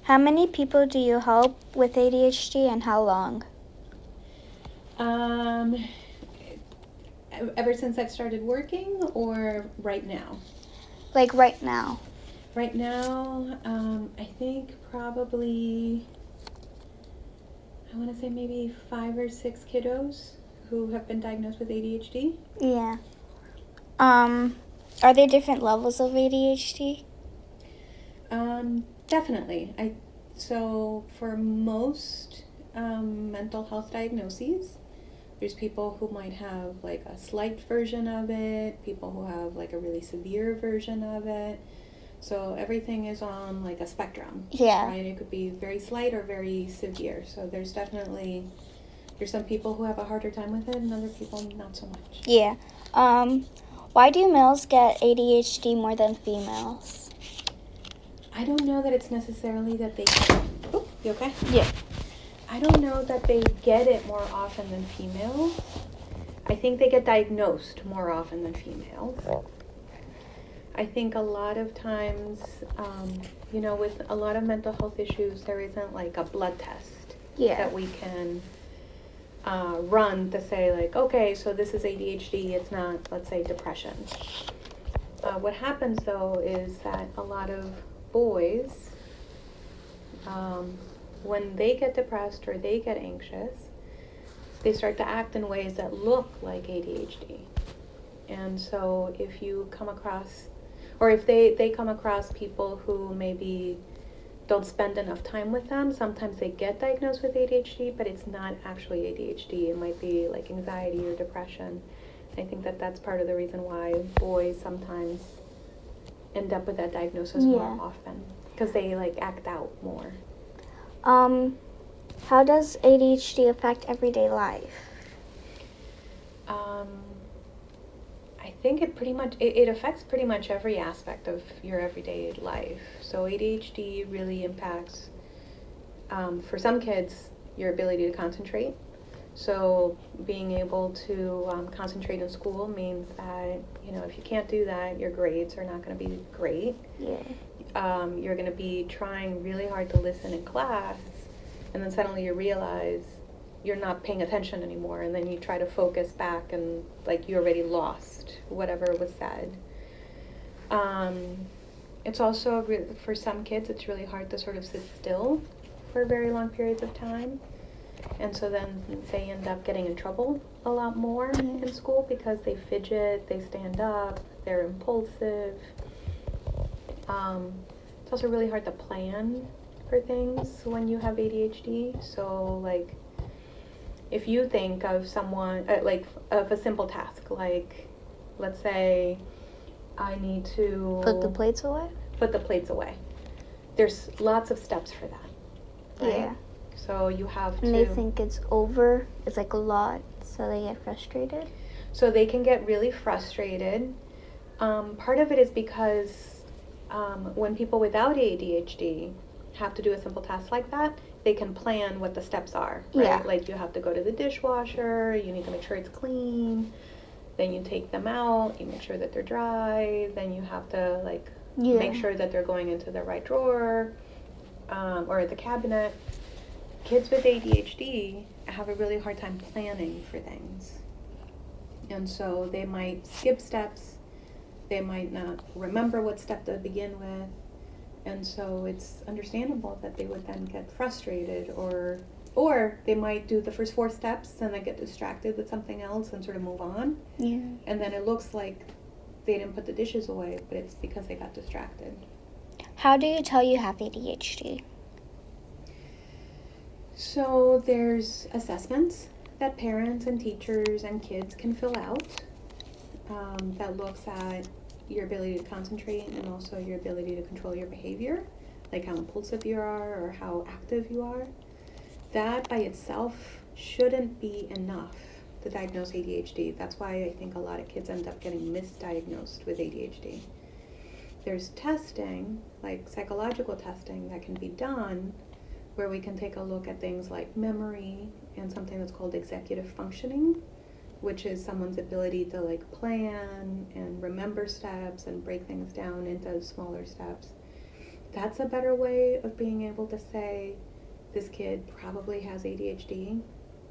How many people do you help with ADHD and how long? Ever since I've started working or right now? Like right now. Right now, I think probably, I want to say maybe 5 or 6 kiddos who have been diagnosed with ADHD. Yeah. Are there different levels of ADHD? Definitely. So for most mental health diagnoses, there's people who might have like a slight version of it, people who have like a really severe version of it. So everything is on like a spectrum. Yeah. Right? It could be very slight or very severe. So there's some people who have a harder time with it and other people not so much. Yeah. Why do males get ADHD more than females? I don't know that it's necessarily that they Oh, you okay? Yeah. I don't know that they get it more often than females. I think they get diagnosed more often than females. I think a lot of times, with a lot of mental health issues, there isn't like a blood test that we can run to say like, okay, so this is ADHD, it's not, let's say, depression. What happens though is that a lot of boys, when they get depressed or they get anxious, they start to act in ways that look like ADHD. And so if you come across, or if they come across people who maybe don't spend enough time with them, sometimes they get diagnosed with ADHD, but it's not actually ADHD. It might be like anxiety or depression. I think that that's part of the reason why boys sometimes end up with that diagnosis more often, because they like act out more. How does ADHD affect everyday life? I think it affects pretty much every aspect of your everyday life. So ADHD really impacts, for some kids, your ability to concentrate. So being able to concentrate in school means that, if you can't do that, your grades are not going to be great. Yeah. You're going to be trying really hard to listen in class, and then suddenly you realize you're not paying attention anymore, and then you try to focus back and like you already lost whatever was said. It's also, for some kids, it's really hard to sort of sit still for very long periods of time. And so then they end up getting in trouble a lot more in school because they fidget, they stand up, they're impulsive. It's also really hard to plan for things when you have ADHD. So like, if you think of someone, of a simple task, like, let's say I need to Put the plates away? Put the plates away. There's lots of steps for that, right? Yeah. So you have to... And they think it's over. It's like a lot, so they get frustrated? So they can get really frustrated. Part of it is because when people without ADHD have to do a simple task like that, they can plan what the steps are, right? Yeah. Like you have to go to the dishwasher, you need to make sure it's clean, then you take them out, you make sure that they're dry, then you have to make sure that they're going into the right drawer or the cabinet. Kids with ADHD have a really hard time planning for things. And so they might skip steps, they might not remember what step to begin with, and so it's understandable that they would then get frustrated, or they might do the first 4 steps and then get distracted with something else and sort of move on. Yeah. And then it looks like they didn't put the dishes away, but it's because they got distracted. How do you tell you have ADHD? So there's assessments that parents and teachers and kids can fill out that looks at your ability to concentrate and also your ability to control your behavior, like how impulsive you are or how active you are. That by itself shouldn't be enough to diagnose ADHD. That's why I think a lot of kids end up getting misdiagnosed with ADHD. There's testing, like psychological testing, that can be done where we can take a look at things like memory and something that's called executive functioning, which is someone's ability to like plan and remember steps and break things down into smaller steps. that's a better way of being able to say this kid probably has ADHD,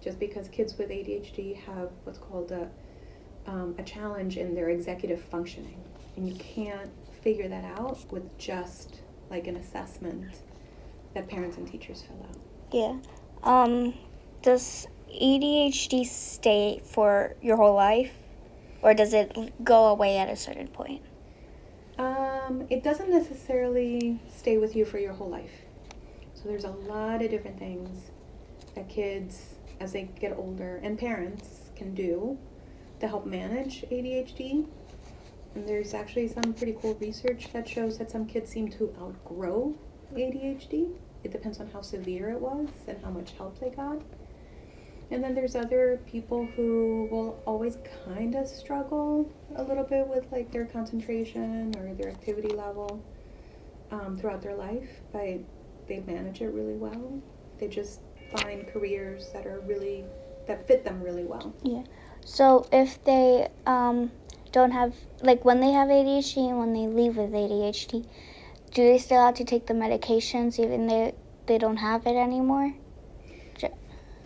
just because kids with ADHD have what's called a challenge in their executive functioning, and you can't figure that out with just like an assessment that parents and teachers fill out. Yeah. Does ADHD stay for your whole life, or does it go away at a certain point? It doesn't necessarily stay with you for your whole life. So there's a lot of different things that kids, as they get older, and parents can do to help manage ADHD. And there's actually some pretty cool research that shows that some kids seem to outgrow ADHD. It depends on how severe it was and how much help they got. And then there's other people who will always kind of struggle a little bit with like their concentration or their activity level throughout their life, but they manage it really well. They just find careers that fit them really well. Yeah. So if they don't have, like when they have ADHD and when they leave with ADHD, do they still have to take the medications even though they don't have it anymore?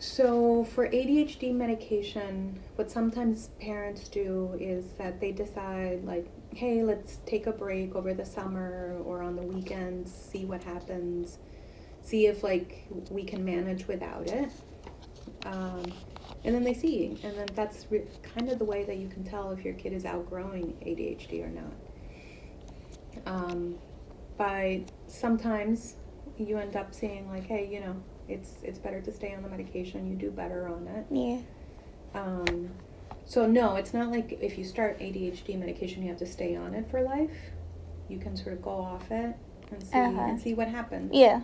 So for ADHD medication, what sometimes parents do is that they decide like, hey, let's take a break over the summer or on the weekends, see what happens, see if like we can manage without it. And then they see, and then that's kind of the way that you can tell if your kid is outgrowing ADHD or not. But sometimes you end up seeing like, hey, you know, it's better to stay on the medication. You do better on it. Yeah. So no, it's not like if you start ADHD medication, you have to stay on it for life. You can sort of go off it and see what happens. Yeah.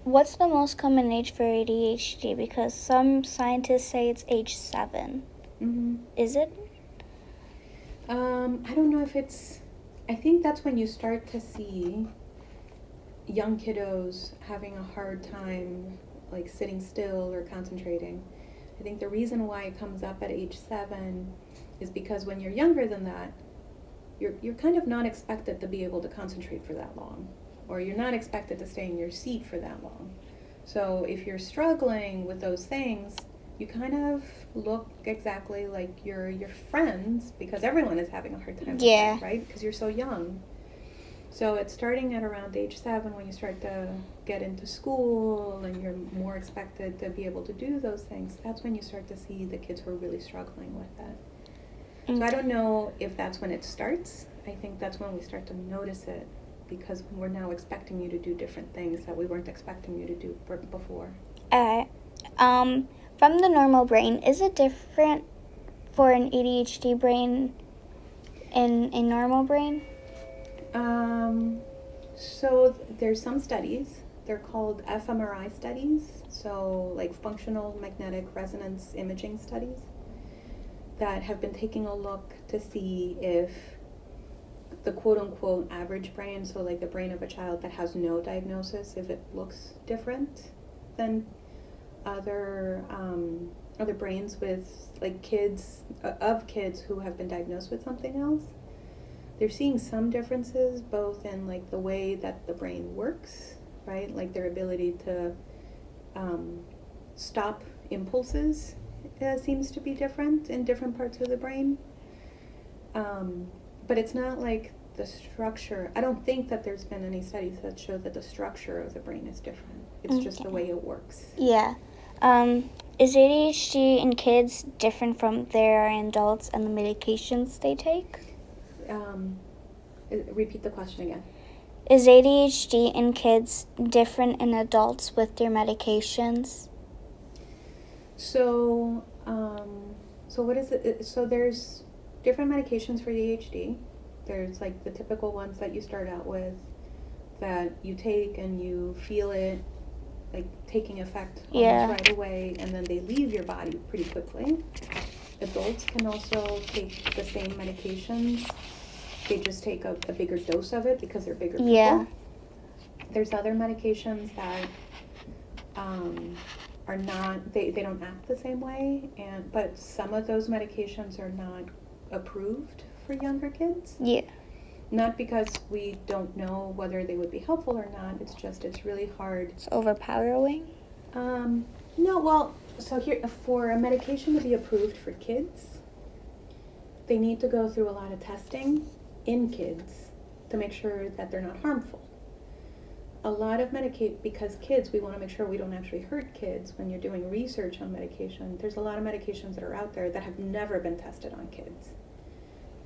What's the most common age for ADHD? Because some scientists say it's age 7. Mm-hmm. Is it? I don't know if it's... I think that's when you start to see young kiddos having a hard time like sitting still or concentrating. I think the reason why it comes up at age 7 is because when you're younger than that, you're kind of not expected to be able to concentrate for that long, or you're not expected to stay in your seat for that long. So if you're struggling with those things, you kind of look exactly like your friends, because everyone is having a hard time with that, right? Because you're so young. So it's starting at around age 7 when you start to get into school and you're more expected to be able to do those things. That's when you start to see the kids who are really struggling with that. Okay. So I don't know if that's when it starts. I think that's when we start to notice it, because we're now expecting you to do different things that we weren't expecting you to do before. From the normal brain, is it different for an ADHD brain and a normal brain? So there's some studies. They're called fMRI studies, so like functional magnetic resonance imaging studies, that have been taking a look to see if the quote-unquote average brain, so like the brain of a child that has no diagnosis, if it looks different than other brains with like kids who have been diagnosed with something else. They're seeing some differences both in like the way that the brain works, right? Like their ability to stop impulses seems to be different in different parts of the brain. But it's not like the structure. I don't think that there's been any studies that show that the structure of the brain is different. It's just the way it works. Yeah. Is ADHD in kids different from their adults and the medications they take? Repeat the question again. Is ADHD in kids different in adults with their medications? So what is it? So there's different medications for ADHD. There's like the typical ones that you start out with that you take and you feel it like taking effect almost right away, and then they leave your body pretty quickly. Adults can also take the same medications. They just take a bigger dose of it because they're bigger people. Yeah. There's other medications that are not, they don't act the same way, but some of those medications are not approved for younger kids. Yeah. Not because we don't know whether they would be helpful or not. It's really hard. It's overpowering. No, well, so here, for a medication to be approved for kids, they need to go through a lot of testing in kids to make sure that they're not harmful. A lot of because kids, we want to make sure we don't actually hurt kids when you're doing research on medication. There's a lot of medications that are out there that have never been tested on kids.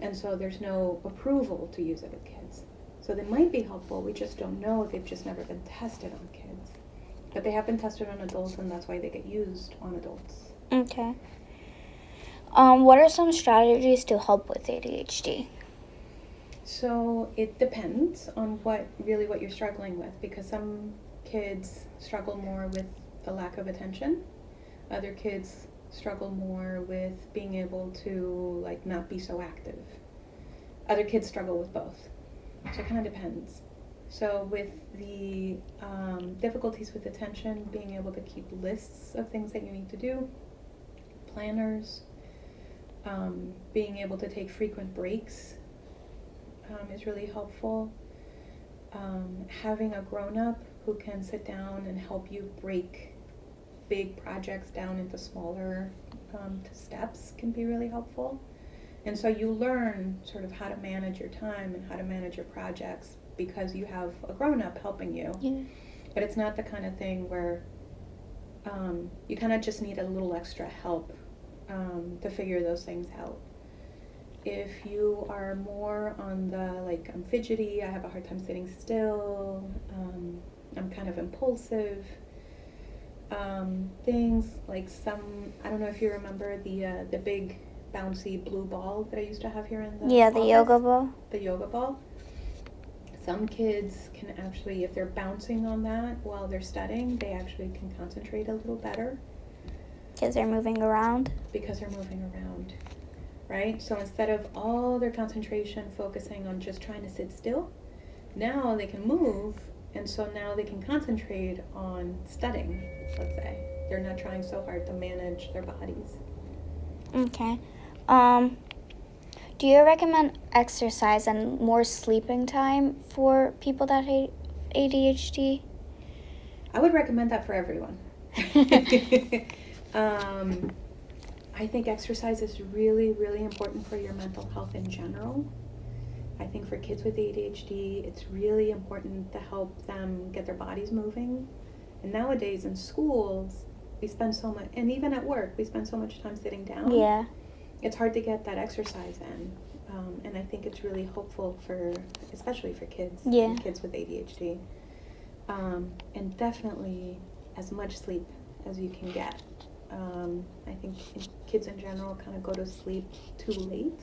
And so there's no approval to use it with kids. So they might be helpful, we just don't know if they've just never been tested on kids. But they have been tested on adults, and that's why they get used on adults. Okay. What are some strategies to help with ADHD? So it depends on what you're struggling with, because some kids struggle more with the lack of attention. Other kids struggle more with being able to like not be so active. Other kids struggle with both. So it kind of depends. So with the difficulties with attention, being able to keep lists of things that you need to do, planners, being able to take frequent breaks is really helpful. Having a grown-up who can sit down and help you break big projects down into smaller steps can be really helpful. And so you learn sort of how to manage your time and how to manage your projects because you have a grown-up helping you. Yeah. But it's not the kind of thing where you kind of just need a little extra help to figure those things out. If you are more on the, like, I'm fidgety, I have a hard time sitting still, I'm kind of impulsive, things like I don't know if you remember the big bouncy blue ball that I used to have here in the Yeah, the office? yoga ball. The yoga ball. Some kids can actually, if they're bouncing on that while they're studying, they actually can concentrate a little better. Because they're moving around. Because they're moving around, right? So instead of all their concentration focusing on just trying to sit still, now they can move, and so now they can concentrate on studying, let's say. They're not trying so hard to manage their bodies. Okay. Do you recommend exercise and more sleeping time for people that have ADHD? I would recommend that for everyone. I think exercise is really, really important for your mental health in general. I think for kids with ADHD, it's really important to help them get their bodies moving. And nowadays in schools, we spend so much, and even at work, we spend so much time sitting down. Yeah. It's hard to get that exercise in. And I think it's really hopeful especially for kids, Yeah. and kids with ADHD. And definitely as much sleep as you can get. I think kids in general kind of go to sleep too late.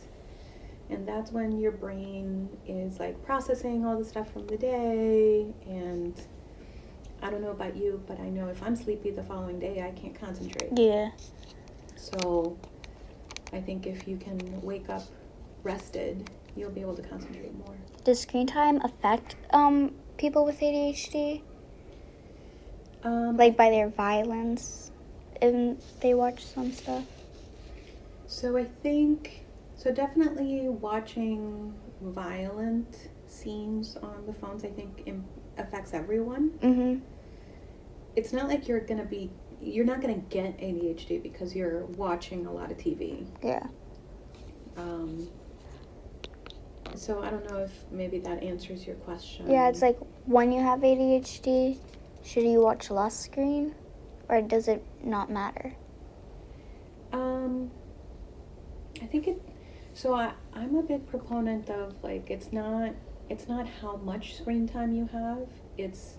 And that's when your brain is like processing all the stuff from the day. And I don't know about you, but I know if I'm sleepy the following day, I can't concentrate. Yeah. So I think if you can wake up rested, you'll be able to concentrate more. Does screen time affect people with ADHD? Like by their violence, if they watch some stuff? So I think, definitely watching violent scenes on the phones, I think affects everyone. Mm-hmm. It's not like you're not gonna get ADHD because you're watching a lot of TV. Yeah. So I don't know if maybe that answers your question. Yeah, it's like when you have ADHD, should you watch less screen, or does it not matter? I think I'm a big proponent of like it's not how much screen time you have, it's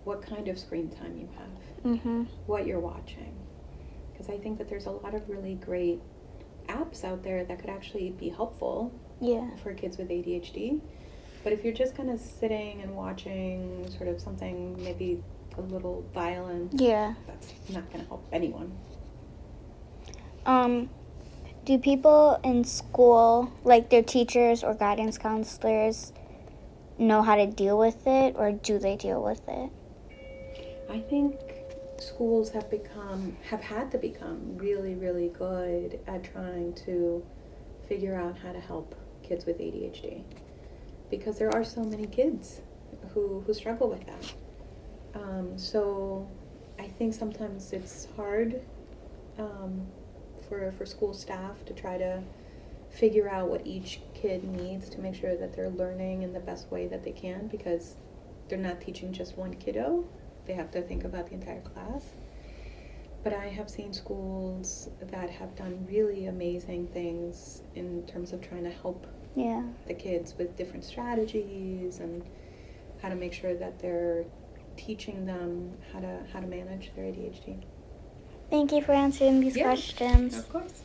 what kind of screen time you have, Mm-hmm. what you're watching. Because I think that there's a lot of really great apps out there that could actually be helpful. Yeah. For kids with ADHD. But if you're just kind of sitting and watching sort of something maybe a little violent, Yeah. that's not going to help anyone. Do people in school, like their teachers or guidance counselors, know how to deal with it, or do they deal with it? I think schools have had to become really, really good at trying to figure out how to help kids with ADHD. because there are so many kids who struggle with that. So I think sometimes it's hard for school staff to try to figure out what each kid needs to make sure that they're learning in the best way that they can, because they're not teaching just one kiddo. They have to think about the entire class. But I have seen schools that have done really amazing things in terms of trying to help the kids with different strategies and how to make sure that they're teaching them how to manage their ADHD. Thank you for answering these questions. Of course.